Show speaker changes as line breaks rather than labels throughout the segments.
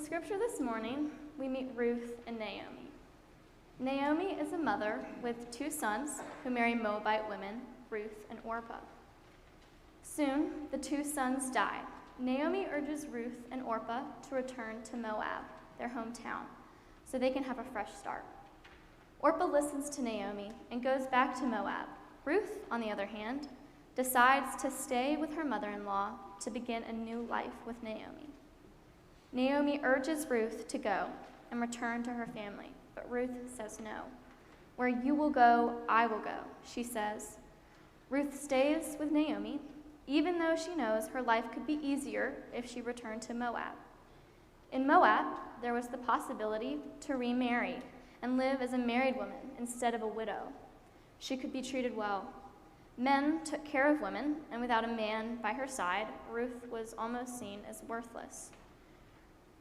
scripture this morning, we meet Ruth and Naomi. Naomi is a mother with 2 sons who marry Moabite women, Ruth and Orpah. Soon, the 2 sons die. Naomi urges Ruth and Orpah to return to Moab, their hometown, so they can have a fresh start. Orpah listens to Naomi and goes back to Moab. Ruth, on the other hand, decides to stay with her mother-in-law to begin a new life with Naomi. Naomi urges Ruth to go and return to her family, but Ruth says no. Where you will go, I will go, she says. Ruth stays with Naomi, even though she knows her life could be easier if she returned to Moab. In Moab, there was the possibility to remarry and live as a married woman instead of a widow. She could be treated well. Men took care of women, and without a man by her side, Ruth was almost seen as worthless.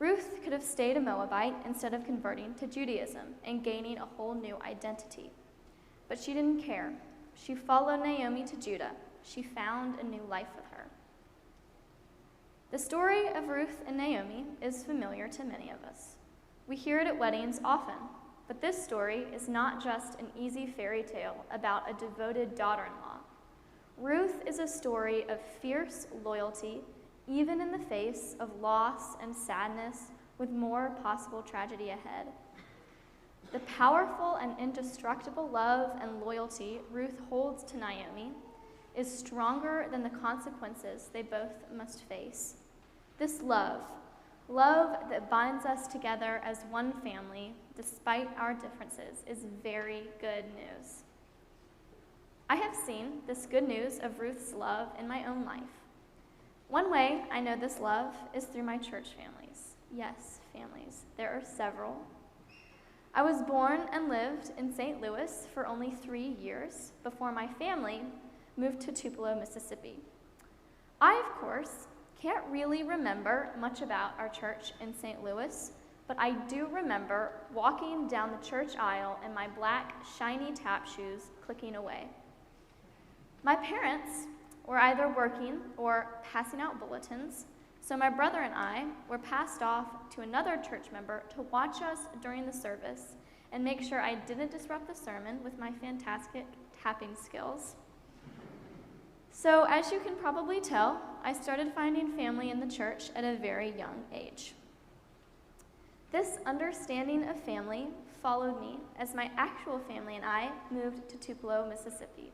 Ruth could have stayed a Moabite instead of converting to Judaism and gaining a whole new identity. But she didn't care. She followed Naomi to Judah. She found a new life with her. The story of Ruth and Naomi is familiar to many of us. We hear it at weddings often, but this story is not just an easy fairy tale about a devoted daughter-in-law. Ruth is a story of fierce loyalty, even in the face of loss and sadness, with more possible tragedy ahead. The powerful and indestructible love and loyalty Ruth holds to Naomi is stronger than the consequences they both must face. This love that binds us together as one family, despite our differences, is very good news. I have seen this good news of Ruth's love in my own life. One way I know this love is through my church families. Yes, families. There are several. I was born and lived in St. Louis for only 3 years before my family moved to Tupelo, Mississippi. I, of course, can't really remember much about our church in St. Louis, but I do remember walking down the church aisle in my black, shiny tap shoes clicking away. My parents were either working or passing out bulletins, so my brother and I were passed off to another church member to watch us during the service and make sure I didn't disrupt the sermon with my fantastic tapping skills. So, as you can probably tell, I started finding family in the church at a very young age. This understanding of family followed me as my actual family and I moved to Tupelo, Mississippi.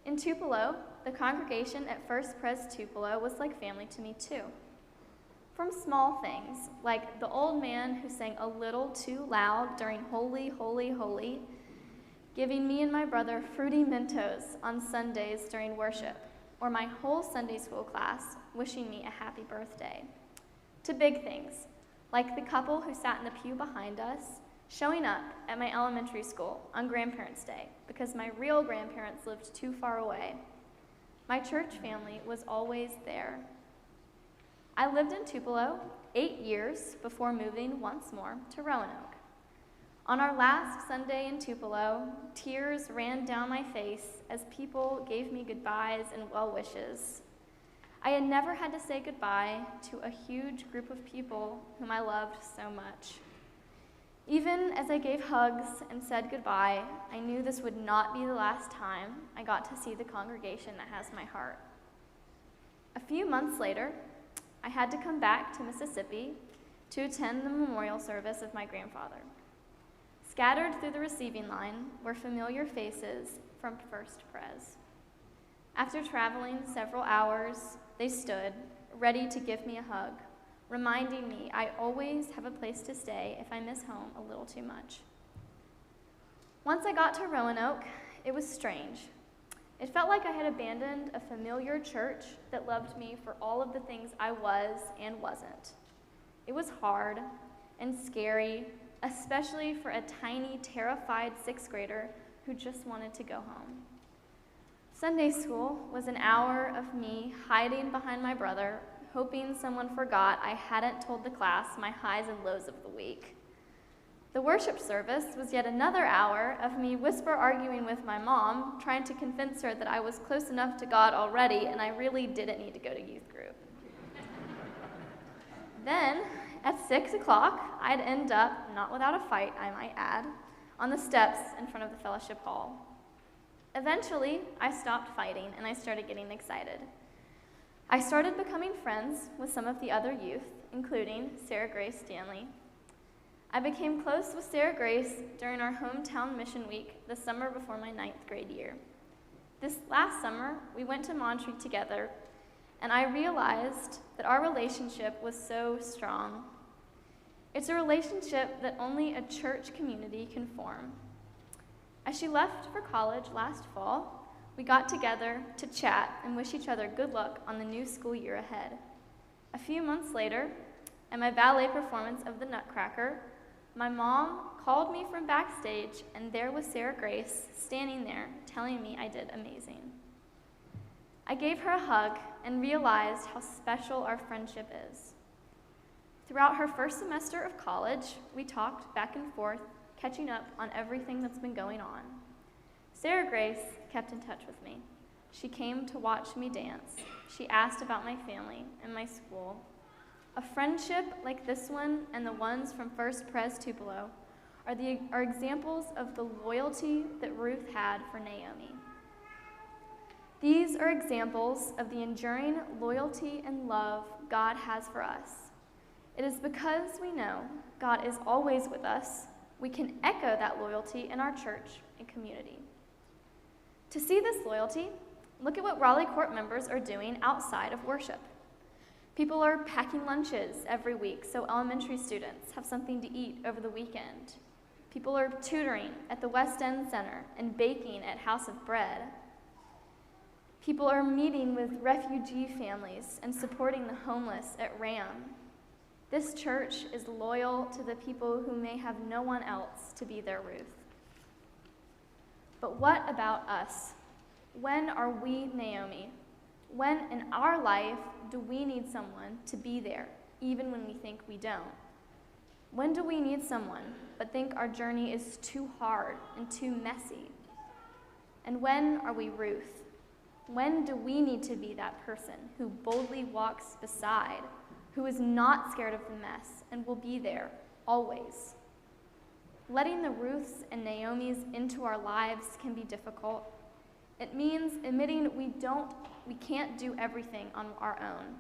In Tupelo, the congregation at First Pres Tupelo was like family to me too. From small things, like the old man who sang a little too loud during Holy, Holy, Holy, giving me and my brother fruity Mentos on Sundays during worship, or my whole Sunday school class wishing me a happy birthday, to big things, like the couple who sat in the pew behind us, showing up at my elementary school on Grandparents' Day because my real grandparents lived too far away. My church family was always there. I lived in Tupelo 8 years before moving once more to Roanoke. On our last Sunday in Tupelo, tears ran down my face as people gave me goodbyes and well wishes. I had never had to say goodbye to a huge group of people whom I loved so much. Even as I gave hugs and said goodbye, I knew this would not be the last time I got to see the congregation that has my heart. A few months later, I had to come back to Mississippi to attend the memorial service of my grandfather. Scattered through the receiving line were familiar faces from First Pres. After traveling several hours, they stood, ready to give me a hug, reminding me I always have a place to stay if I miss home a little too much. Once I got to Roanoke, it was strange. It felt like I had abandoned a familiar church that loved me for all of the things I was and wasn't. It was hard and scary, especially for a tiny, terrified 6th grader who just wanted to go home. Sunday school was an hour of me hiding behind my brother, hoping someone forgot I hadn't told the class my highs and lows of the week. The worship service was yet another hour of me whisper arguing with my mom, trying to convince her that I was close enough to God already and I really didn't need to go to youth group. Then, at 6 o'clock, I'd end up, not without a fight, I might add, on the steps in front of the fellowship hall. Eventually, I stopped fighting and I started getting excited. I started becoming friends with some of the other youth, including Sarah Grace Stanley. I became close with Sarah Grace during our hometown mission week the summer before my 9th grade year. This last summer, we went to Montreat together, and I realized that our relationship was so strong. It's a relationship that only a church community can form. As she left for college last fall, we got together to chat and wish each other good luck on the new school year ahead. A few months later, at my ballet performance of the Nutcracker, my mom called me from backstage, and there was Sarah Grace standing there telling me I did amazing. I gave her a hug and realized how special our friendship is. Throughout her first semester of college, we talked back and forth, catching up on everything that's been going on. Sarah Grace kept in touch with me. She came to watch me dance. She asked about my family and my school. A friendship like this one and the ones from First Pres Tupelo are examples of the loyalty that Ruth had for Naomi. These are examples of the enduring loyalty and love God has for us. It is because we know God is always with us, we can echo that loyalty in our church and community. To see this loyalty, look at what Raleigh Court members are doing outside of worship. People are packing lunches every week so elementary students have something to eat over the weekend. People are tutoring at the West End Center and baking at House of Bread. People are meeting with refugee families and supporting the homeless at RAM. This church is loyal to the people who may have no one else to be their Ruth. But what about us? When are we Naomi? When in our life do we need someone to be there, even when we think we don't? When do we need someone but think our journey is too hard and too messy? And when are we Ruth? When do we need to be that person who boldly walks beside, who is not scared of the mess and will be there always? Letting the Ruths and Naomis into our lives can be difficult. It means admitting we can't do everything on our own.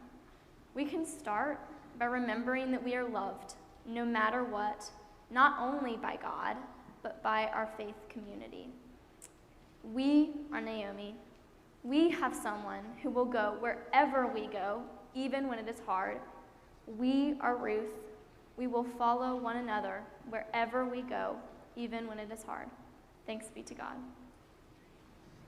We can start by remembering that we are loved, no matter what, not only by God, but by our faith community. We are Naomi. We have someone who will go wherever we go, even when it is hard. We are Ruth. We will follow one another wherever we go, even when it is hard. Thanks be to God.